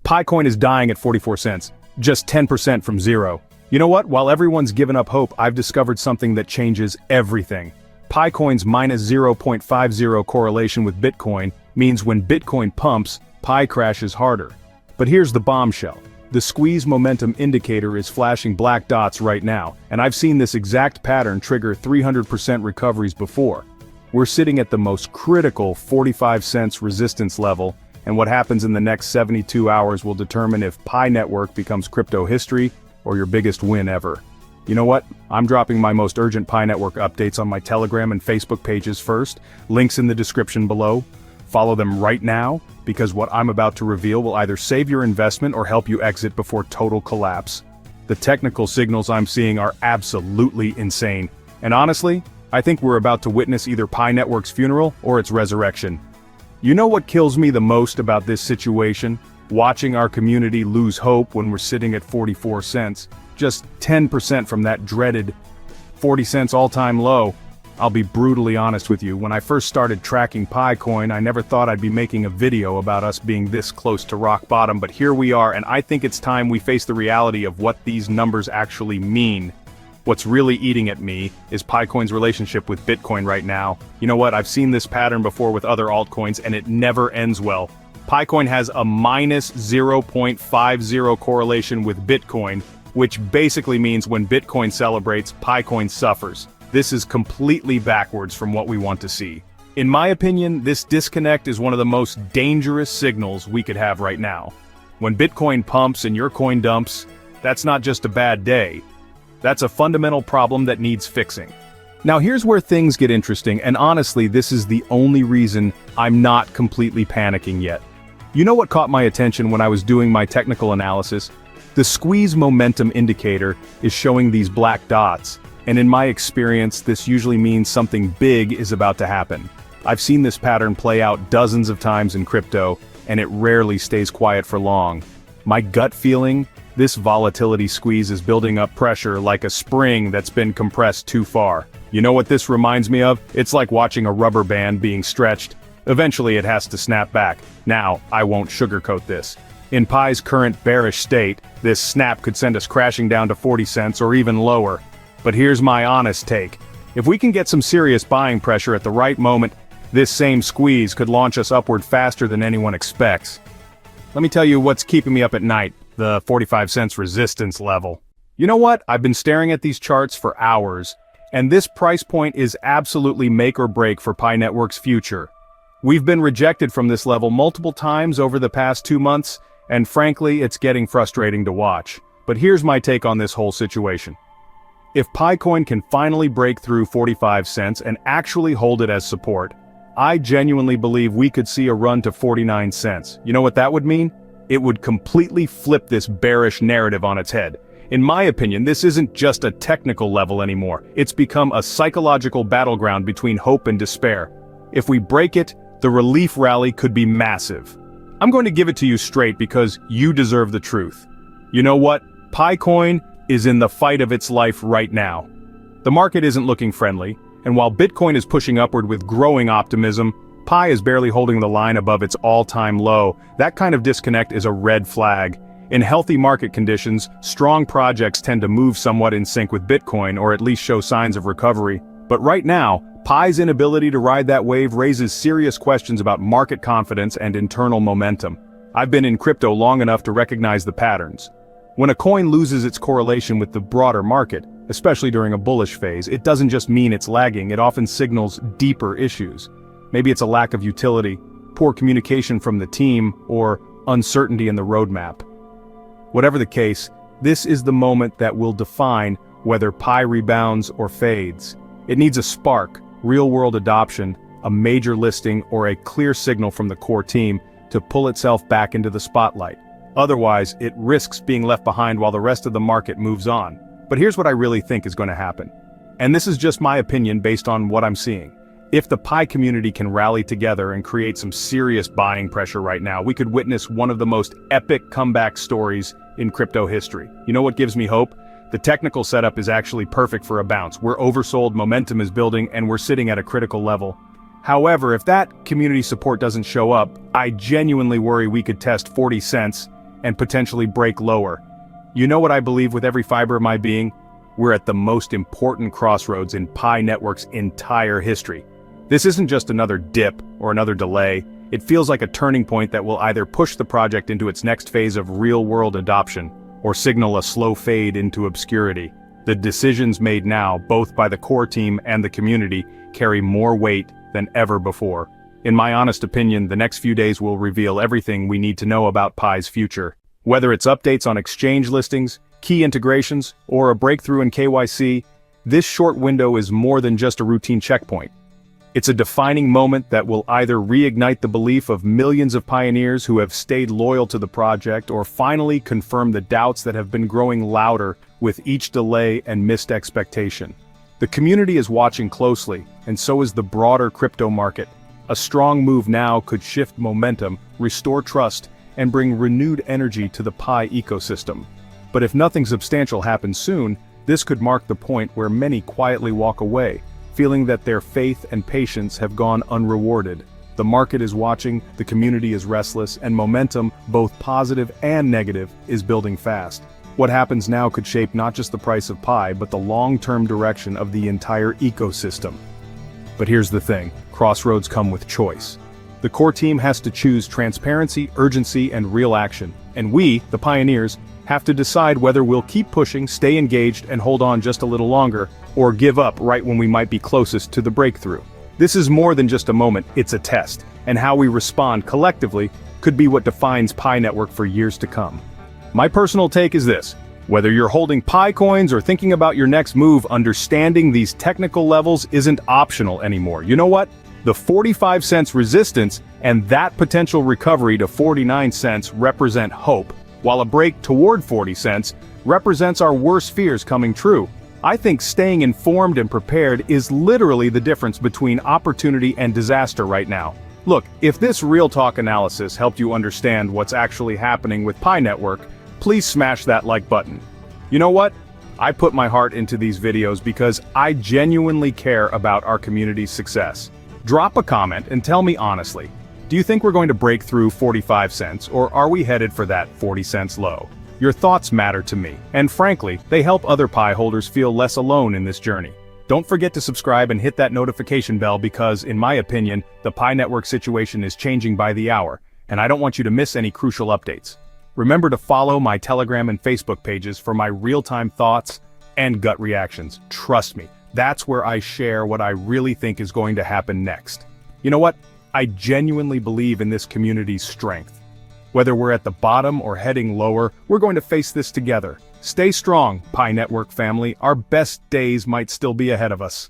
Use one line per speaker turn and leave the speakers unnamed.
Pi coin is dying at 44 cents, just 10% from zero. You know what? While everyone's given up hope, I've discovered something that changes everything. Pi coin's minus 0.50 correlation with Bitcoin means when Bitcoin pumps, Pi crashes harder. But here's the bombshell. The squeeze momentum indicator is flashing black dots right now, and I've seen this exact pattern trigger 300% recoveries before. We're sitting at the most critical 45 cents resistance level, and what happens in the next 72 hours will determine if Pi Network becomes crypto history or your biggest win ever. You know what? I'm dropping my most urgent Pi Network updates on my Telegram and Facebook pages first, links in the description below. Follow them right now, because what I'm about to reveal will either save your investment or help you exit before total collapse. The technical signals I'm seeing are absolutely insane. And honestly, I think we're about to witness either Pi Network's funeral or its resurrection. You know what kills me the most about this situation? Watching our community lose hope when we're sitting at 44 cents. Just 10% from that dreaded 40 cents all-time low. I'll be brutally honest with you, when I first started tracking Pi coin, I never thought I'd be making a video about us being this close to rock bottom, but here we are, and I think it's time we face the reality of what these numbers actually mean. What's really eating at me is Pi coin's relationship with Bitcoin right now. You know what, I've seen this pattern before with other altcoins, and it never ends well. Pi coin has a minus 0.50 correlation with Bitcoin, which basically means when Bitcoin celebrates, Pi coin suffers. This is completely backwards from what we want to see. In my opinion, this disconnect is one of the most dangerous signals we could have right now. When Bitcoin pumps and your coin dumps, that's not just a bad day. That's a fundamental problem that needs fixing. Now here's where things get interesting, and honestly, this is the only reason I'm not completely panicking yet. You know what caught my attention when I was doing my technical analysis? The squeeze momentum indicator is showing these black dots. And in my experience, this usually means something big is about to happen. I've seen this pattern play out dozens of times in crypto, and it rarely stays quiet for long. My gut feeling, this volatility squeeze is building up pressure like a spring that's been compressed too far. You know what this reminds me of? It's like watching a rubber band being stretched. Eventually it has to snap back. Now, I won't sugarcoat this. In Pi's current bearish state, this snap could send us crashing down to 40 cents or even lower. But here's my honest take. If we can get some serious buying pressure at the right moment, this same squeeze could launch us upward faster than anyone expects. Let me tell you what's keeping me up at night, the 45 cents resistance level. You know what? I've been staring at these charts for hours, and this price point is absolutely make or break for Pi Network's future. We've been rejected from this level multiple times over the past 2 months, and frankly, it's getting frustrating to watch. But here's my take on this whole situation. If Pi coin can finally break through 45 cents and actually hold it as support, I genuinely believe we could see a run to 49 cents. You know what that would mean? It would completely flip this bearish narrative on its head. In my opinion, this isn't just a technical level anymore. It's become a psychological battleground between hope and despair. If we break it, the relief rally could be massive. I'm going to give it to you straight because you deserve the truth. You know what? Pi coin is in the fight of its life right now. The market isn't looking friendly, and while Bitcoin is pushing upward with growing optimism, Pi is barely holding the line above its all-time low. That kind of disconnect is a red flag. In healthy market conditions, strong projects tend to move somewhat in sync with Bitcoin or at least show signs of recovery. But right now, Pi's inability to ride that wave raises serious questions about market confidence and internal momentum. I've been in crypto long enough to recognize the patterns. When a coin loses its correlation with the broader market, especially during a bullish phase, it doesn't just mean it's lagging, it often signals deeper issues. Maybe it's a lack of utility, poor communication from the team, or uncertainty in the roadmap. Whatever the case, this is the moment that will define whether Pi rebounds or fades. It needs a spark, real-world adoption, a major listing, or a clear signal from the core team to pull itself back into the spotlight. Otherwise, it risks being left behind while the rest of the market moves on. But here's what I really think is going to happen. And this is just my opinion based on what I'm seeing. If the Pi community can rally together and create some serious buying pressure right now, we could witness one of the most epic comeback stories in crypto history. You know what gives me hope? The technical setup is actually perfect for a bounce. We're oversold, momentum is building, and we're sitting at a critical level. However, if that community support doesn't show up, I genuinely worry we could test 40 cents and potentially break lower. You know what I believe with every fiber of my being? We're at the most important crossroads in Pi Network's entire history. This isn't just another dip or another delay. It feels like a turning point that will either push the project into its next phase of real-world adoption, or signal a slow fade into obscurity. The decisions made now, both by the core team and the community, carry more weight than ever before. In my honest opinion, the next few days will reveal everything we need to know about Pi's future. Whether it's updates on exchange listings, key integrations, or a breakthrough in KYC, this short window is more than just a routine checkpoint. It's a defining moment that will either reignite the belief of millions of pioneers who have stayed loyal to the project, or finally confirm the doubts that have been growing louder with each delay and missed expectation. The community is watching closely, and so is the broader crypto market. A strong move now could shift momentum, restore trust, and bring renewed energy to the Pi ecosystem. But if nothing substantial happens soon, this could mark the point where many quietly walk away, feeling that their faith and patience have gone unrewarded. The market is watching, the community is restless, and momentum, both positive and negative, is building fast. What happens now could shape not just the price of Pi, but the long-term direction of the entire ecosystem. But here's the thing, crossroads come with choice. The core team has to choose transparency, urgency, and real action. And we, the pioneers, have to decide whether we'll keep pushing, stay engaged, and hold on just a little longer, or give up right when we might be closest to the breakthrough. This is more than just a moment, it's a test, and how we respond collectively could be what defines Pi Network for years to come. My personal take is this: whether you're holding Pi coins or thinking about your next move, understanding these technical levels isn't optional anymore. You know what? The 45 cents resistance and that potential recovery to 49 cents represent hope, while a break toward 40 cents represents our worst fears coming true. I think staying informed and prepared is literally the difference between opportunity and disaster right now. Look, if this real talk analysis helped you understand what's actually happening with Pi Network, please smash that like button. You know what? I put my heart into these videos because I genuinely care about our community's success. Drop a comment and tell me honestly, do you think we're going to break through 45 cents, or are we headed for that 40 cents low? Your thoughts matter to me, and frankly, they help other Pi holders feel less alone in this journey. Don't forget to subscribe and hit that notification bell because, in my opinion, the Pi Network situation is changing by the hour, and I don't want you to miss any crucial updates. Remember to follow my Telegram and Facebook pages for my real-time thoughts and gut reactions. Trust me, that's where I share what I really think is going to happen next. You know what? I genuinely believe in this community's strength. Whether we're at the bottom or heading lower, we're going to face this together. Stay strong, Pi Network family. Our best days might still be ahead of us.